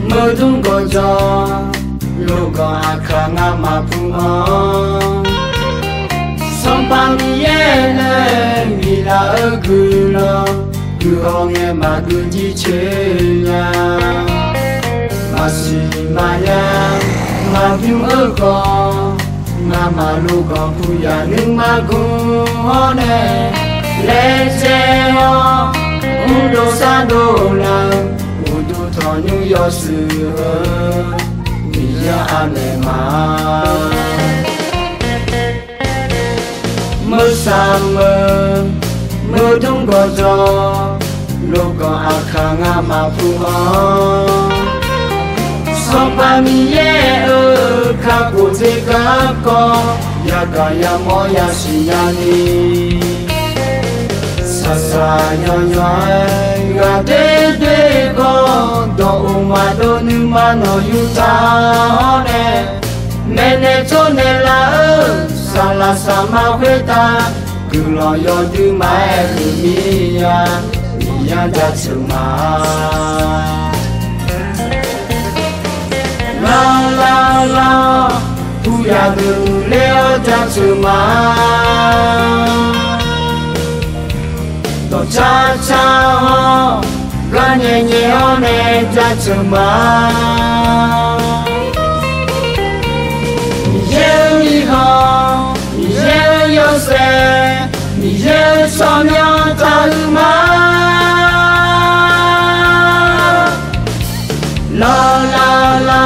mơ thung có gió lúc có khả ngã mà phung ho sông băng ye lên vì là ở cứ lo cứ ho nghe mà cứ chỉ chế nhà mà xì mà ya mà phim ở có ngã mà lúc có phu ya nhưng mà cũng ho nè lên xe ho u đồ xa đồ làng u đồ thọ như yo sự ya ane ma mơ sang mơ thung có gió lúc có khả ngã mà phù ho sông ba mi ye khá cụ thế cá co ya cả ya mo ya si ya ni sa sa yo yo ga de go do ma do ni ma no yu ta ne ne cho ne la sa la sa ma kwe ta cứ lo yo du mai cứ mi ya da chu ma la la la tu ya du leo da chu ma cha cha ho ga nhẹ nhẹ ho ne cha chu ma ye mi ho ye yo se ye so myo ta ma la la la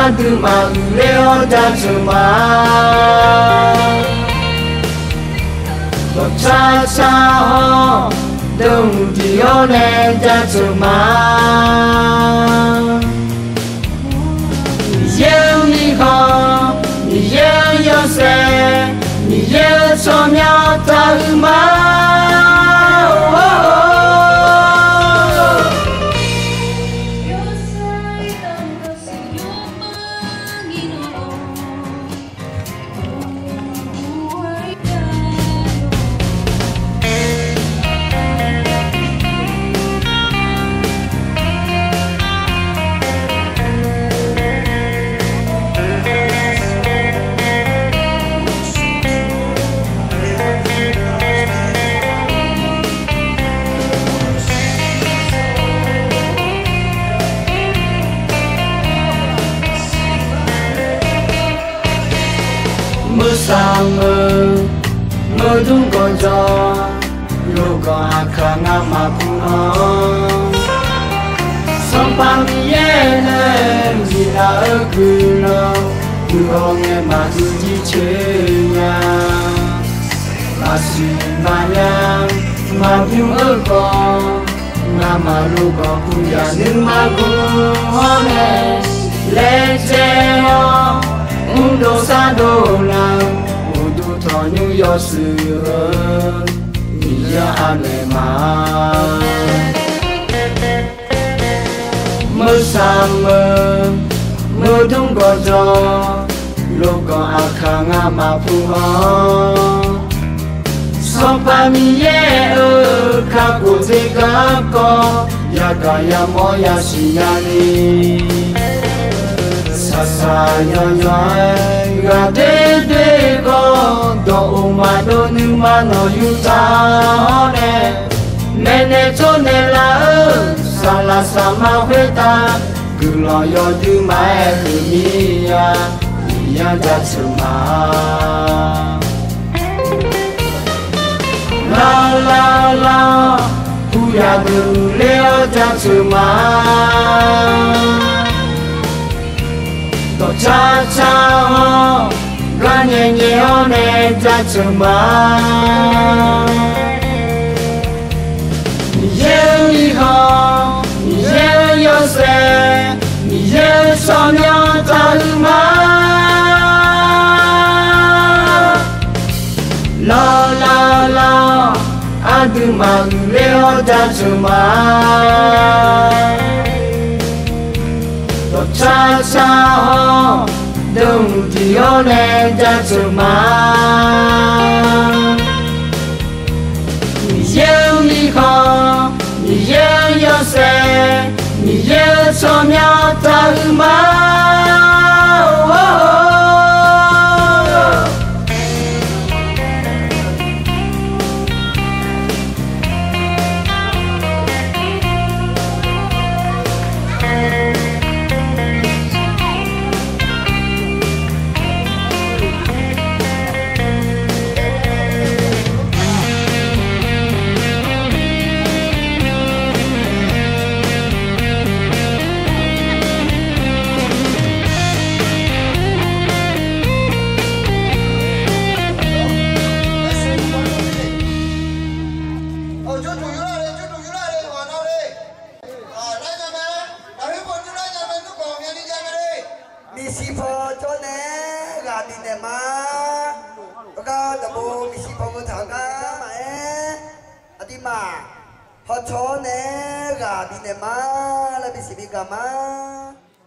adu ma leo cha chu ma cha cha ho đông đi ho ne cha chu ma ye mi ho ye yo se ye cho mya ta ma mơ sang mơ thung có gió lúc có khả ngã mà phung ho sông băng ye lên vì là ở cứ lo cứ ho nghe mà cứ chỉ chế nhà mà xì mà nhang mà phim ở có ngã mà lúc có phu ya nhưng mà cũng ho nè lên xe ho u đồ xa đồ làng u đồ thọ như yo sự ya ane ma mơ sang mơ thung có gió lúc có khả ngã mà phù ho sông ba mi ye khá cụ thế cá co ya cả ya mo ya si ya ni sa sa yo yo ga de go do ma do ni ma no yu ta ne cho ne la sa la sa ma kwe ta cứ lo yo du mai cứ mi ya da chu ma la la la tu ya du leo da chu ma cha cha ho ga nhẹ nhẹ ho ne cha chu ma ye mi ho ye yo se ye so myo ta ma la la la adu ma leo cha chu ma cha cha ho đông đi ho ne cha chu ma ye mi ho ye yo sẽ nhị nhớ cho nhau ta mà họ cho nè gà đi nè má là bị xí bị gà má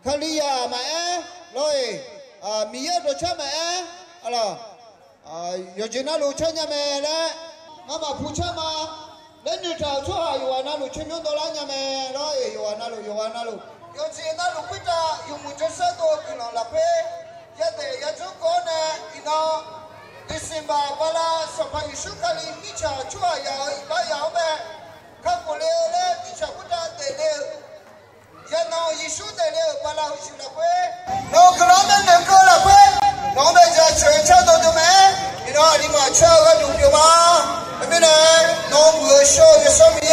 khăn đi à mẹ rồi mía đồ cho mẹ alo giờ chuyện nào đồ cho nhà mẹ đấy mà phụ cho mà đến như trào cho à yêu anh nào chuyện đó là nhà mẹ rồi yêu anh nào giờ chuyện nào quyết ta dùng một chút sữa tôi cứ nó là phê giờ để giờ chú con nè nó December bala sapa isu kali ni cha chua ya ba ya mẹ các cô lê lê đi chào quốc gia để lê giờ nào Giêsu để lê bà la Giêsu là quê nó cứ nói đến điểm cơ là quê nó bây giờ chơi chơi tôi mẹ thì nó đi mà chơi cái đủ điều mà bây giờ nó vừa show cái số mi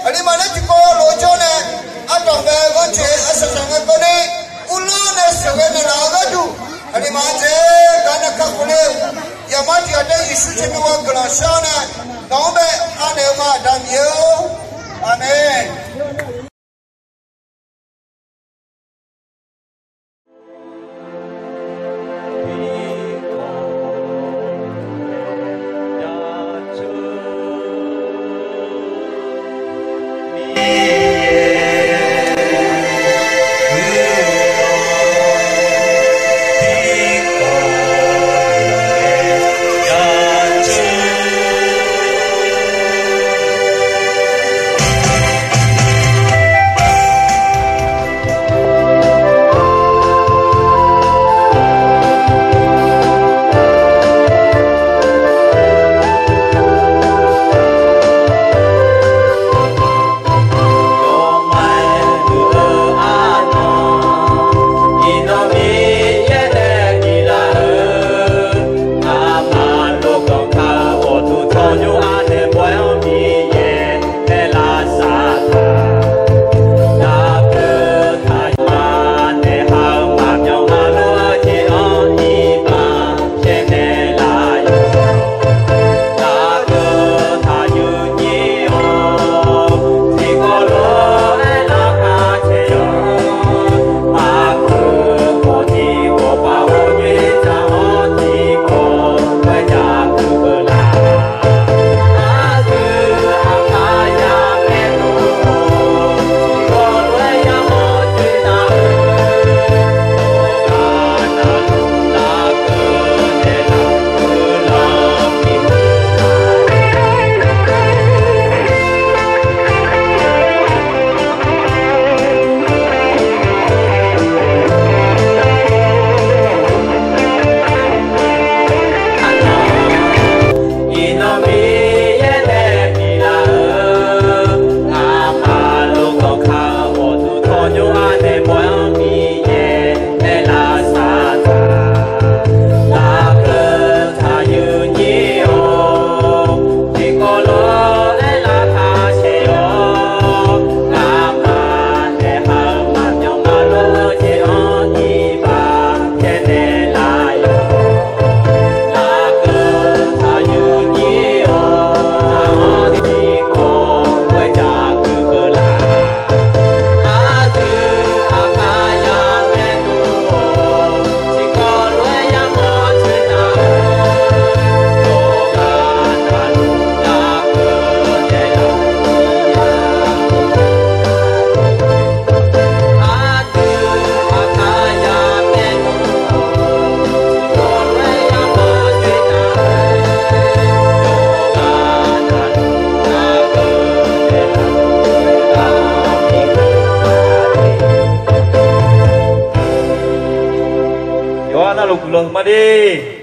ấy đi mà lấy chỉ có lối cho này ăn tròn về con chế ăn sẵn sàng cái con đi ulo này sửa cái này nào cái đủ đi mà chế cái này các cô lê giờ mà chỉ ở đây Giêsu chỉ nói cái là sao này nó bé anh em mà đam yêu amen na lo kulo ma đi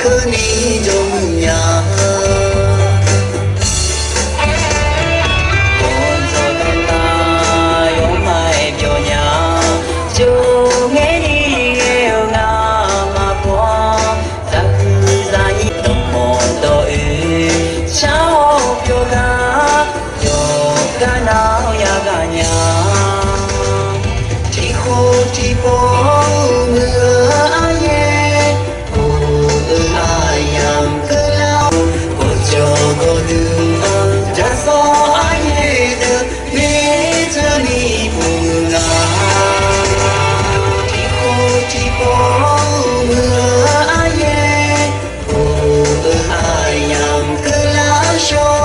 cứ ni trong nhà con cho con ta yếm mai cho nhà chú nghe đi yêu nga mà qua ta cứ ra nhị đồng mòn tội cháu yoga nào yoga nhà thì khô thì bó mưa ai cô ai nhầm cứ lao cô cho cô đường ra gió ai được biết cho đi buồn thì khô thì bó mưa ai cô ai nhầm cứ lao cho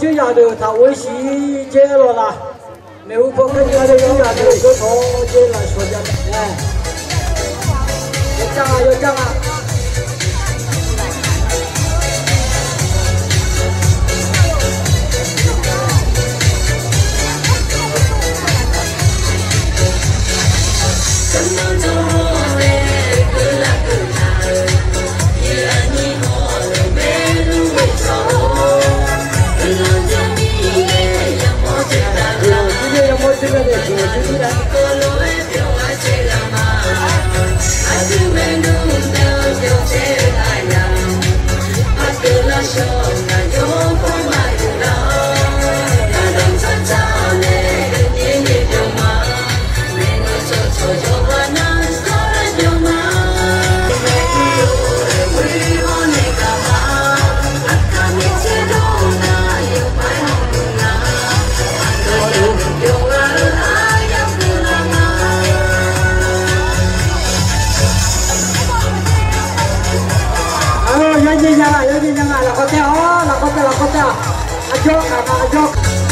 就要的他微信接了啦，没有朋友要的要的就从接来说的，哎，有奖啊！有点像啊，老高调，ajok.